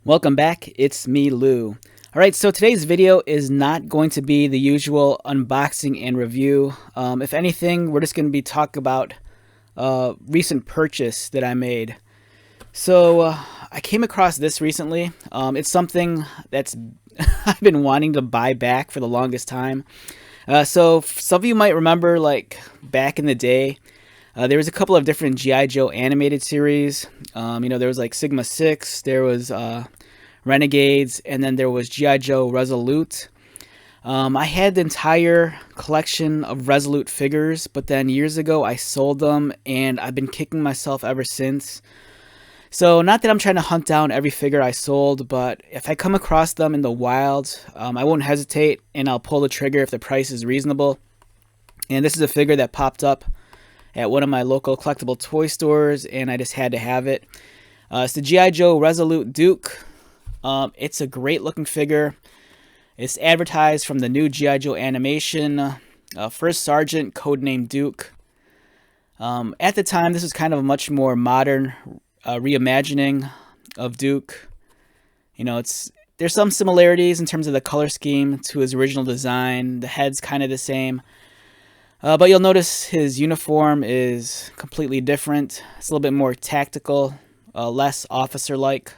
Welcome back, it's me, Lou. Alright, so today's video is not going to be the usual unboxing and review. If anything, we're just going to be talking about recent purchase that I made. So I came across this recently. It's something that's I've been wanting to buy back for the longest time. So some of you might remember, like back in the day, there was a couple of different G.I. Joe animated series. There was like Sigma 6, there was Renegades, and then there was G.I. Joe Resolute. I had the entire collection of Resolute figures, but then years ago I sold them, and I've been kicking myself ever since. So not that I'm trying to hunt down every figure I sold, but if I come across them in the wild, I won't hesitate, and I'll pull the trigger if the price is reasonable. And this is a figure that popped up at one of my local collectible toy stores, and I just had to have it. It's the G.I. Joe Resolute Duke. It's a great looking figure. It's advertised from the new G.I. Joe animation, First Sergeant, codename Duke. At the time, this was kind of a much more modern reimagining of Duke. There's some similarities in terms of the color scheme to his original design. The head's kind of the same. But you'll notice his uniform is completely different. It's a little bit more tactical, less officer-like.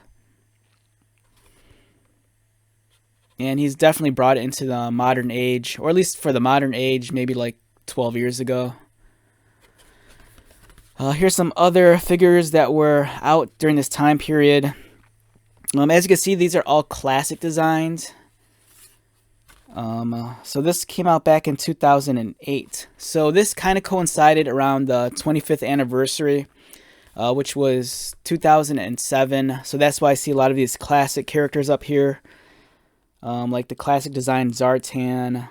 And he's definitely brought it into the modern age, or at least for the modern age, maybe like 12 years ago. Here's some other figures that were out during this time period. As you can see, these are all classic designs. So this came out back in 2008. So this kind of coincided around the 25th anniversary, which was 2007. So that's why I see a lot of these classic characters up here, like the classic design Zartan.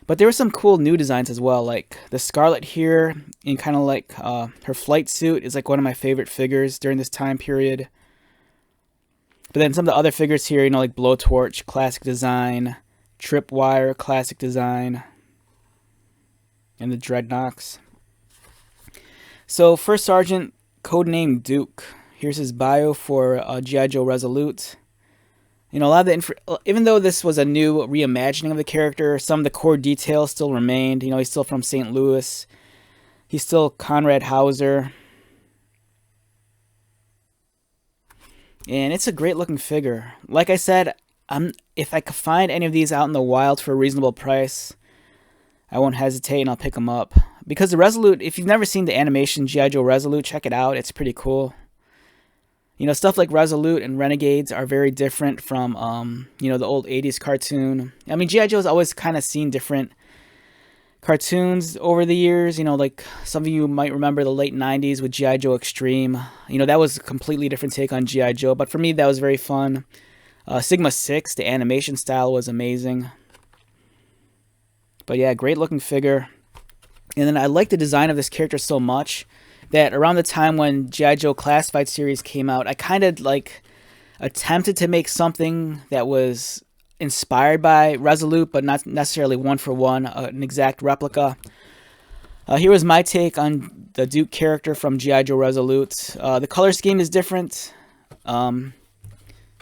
But there were some cool new designs as well, like the Scarlet here, and kind of like her flight suit is like one of my favorite figures during this time period. But then some of the other figures here, like Blowtorch, classic design. Tripwire, classic design, and the Dreadnoks. So First Sergeant, codename Duke. Here's his bio for G.I. Joe Resolute. A lot of the even though this was a new reimagining of the character, some of the core details still remained. He's still from St. Louis. He's still Conrad Hauser. And it's a great looking figure. Like I said, if I could find any of these out in the wild for a reasonable price, I won't hesitate and I'll pick them up. Because the Resolute, if you've never seen the animation G.I. Joe Resolute, check it out. It's pretty cool. Stuff like Resolute and Renegades are very different from, the old 80s cartoon. I mean, G.I. Joe's always kind of seen different cartoons over the years. Like some of you might remember the late 90s with G.I. Joe Extreme. That was a completely different take on G.I. Joe. But for me, that was very fun. Sigma 6, the animation style was amazing. But yeah, great looking figure. And then I like the design of this character so much that around the time when G.I. Joe Classified series came out, I kind of like attempted to make something that was inspired by Resolute, but not necessarily one for one, an exact replica. Here was my take on the Duke character from G.I. Joe Resolute. The color scheme is different.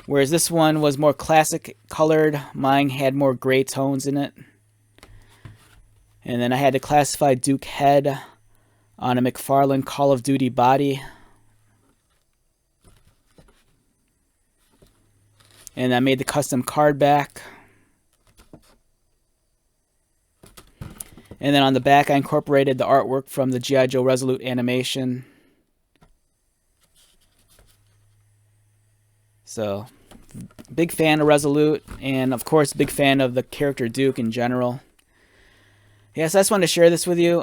Whereas this one was more classic colored, mine had more gray tones in it. And then I had the classified Duke head on a McFarlane Call of Duty body. And I made the custom card back. And then on the back I incorporated the artwork from the G.I. Joe Resolute animation. So, big fan of Resolute, and of course, big fan of the character Duke in general. Yeah, so I just wanted to share this with you.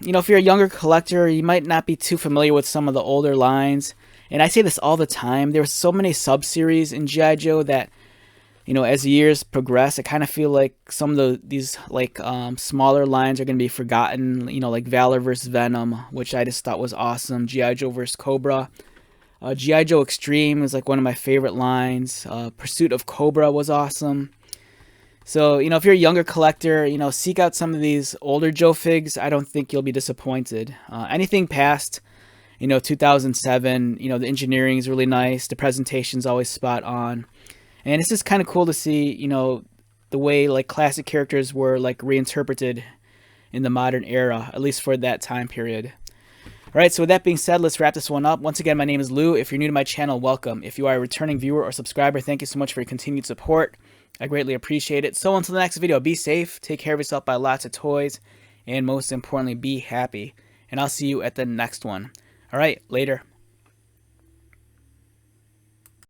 If you're a younger collector, you might not be too familiar with some of the older lines. And I say this all the time. There were so many sub-series in G.I. Joe that, as the years progress, I kind of feel like some of these smaller lines are going to be forgotten. Like Valor vs. Venom, which I just thought was awesome. G.I. Joe vs. Cobra. G.I. Joe Extreme is like one of my favorite lines. Pursuit of Cobra was awesome. So, if you're a younger collector, seek out some of these older Joe figs. I don't think you'll be disappointed. Anything past 2007. The engineering is really nice. The presentation's always spot on. And it's just kind of cool to see, the way like classic characters were like reinterpreted in the modern era, at least for that time period. All right, so with that being said, let's wrap this one up. Once again, my name is Lou. If you're new to my channel, welcome. If you are a returning viewer or subscriber, thank you so much for your continued support. I greatly appreciate it. So until the next video, be safe, take care of yourself, buy lots of toys, and most importantly, be happy. And I'll see you at the next one. All right, later.